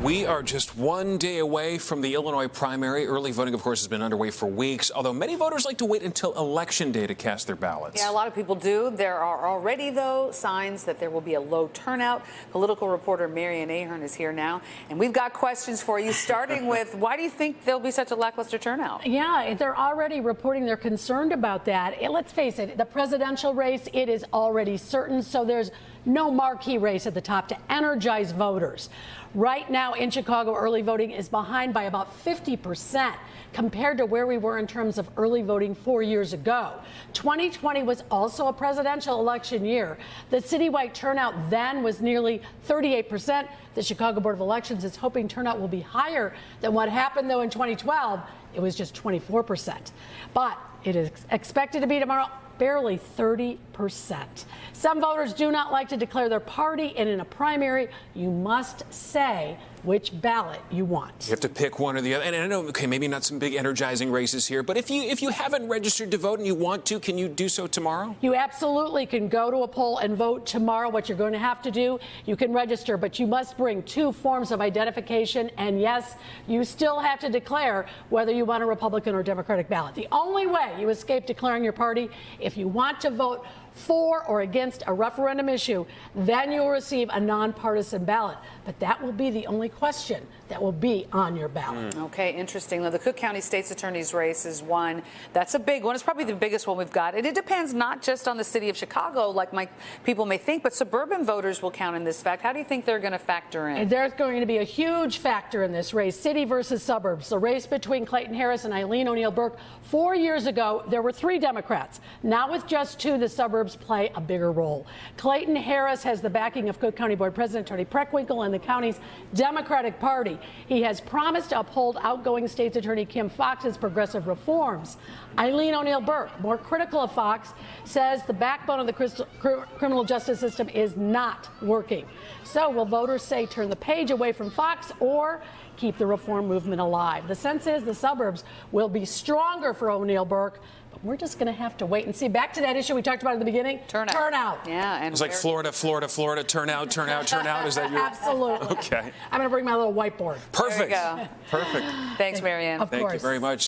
We are just one day away from the Illinois primary. Early voting, of course, has been underway for weeks, although many voters like to wait until Election Day to cast their ballots. Yeah, a lot of people do. There are already, though, signs that there will be a low turnout. Political reporter Marian Ahern is here now, and we've got questions for you, starting with, why do you think there'll be such a lackluster turnout? Yeah, they're already reporting they're concerned about that. Let's face it, the presidential race, it is already certain, so there's no marquee race at the top to energize voters. Right now in Chicago, early voting is behind by about 50% compared to where we were in terms of early voting 4 years ago. 2020 was also a presidential election year. The citywide turnout then was nearly 38%. The Chicago Board of Elections is hoping turnout will be higher than what happened, though, in 2012. It was just 24%. But it is expected to be tomorrow barely 30%. Some voters do not like to declare their party, and in a primary, you must say which ballot you want. You have to pick one or the other. And I know, okay, maybe not some big energizing races here, but if you haven't registered to vote and you want to, can you do so tomorrow? You absolutely can go to a poll and vote tomorrow. What you're going to have to do, you can register, but you must bring 2 forms of identification. And yes, you still have to declare whether you want a Republican or Democratic ballot. The only way you escape declaring your party, if you want to vote for or against a referendum issue, then you'll receive a nonpartisan ballot. But that will be the only question that will be on your ballot. Okay, interesting. Now, the Cook County State's Attorney's race is one. That's a big one. It's probably the biggest one we've got. And it depends not just on the city of Chicago, like people may think, but suburban voters will count in this fact. How do you think they're going to factor in? And there's going to be a huge factor in this race, city versus suburbs. The race between Clayton Harris and Eileen O'Neill Burke. 4 years ago, there were 3 Democrats. Now with just 2, the suburbs play a bigger role. Clayton Harris has the backing of Cook County Board President Tony Preckwinkle and the county's Democratic Party. He has promised to uphold outgoing State's Attorney Kim Foxx's progressive reforms. Eileen O'Neill Burke, more critical of Foxx, says the backbone of the criminal justice system is not working. So will voters say turn the page away from Foxx or keep the reform movement alive? The sense is the suburbs will be stronger for O'Neill Burke, but we're just going to have to wait and see. Back to that issue we talked about at the beginning. Turnout. Yeah. And it's like Florida, turnout. Is that your? Absolutely. Okay. I'm going to bring my little whiteboard. Perfect. There you go. Perfect. Thanks, Marianne. Of course. Thank you very much.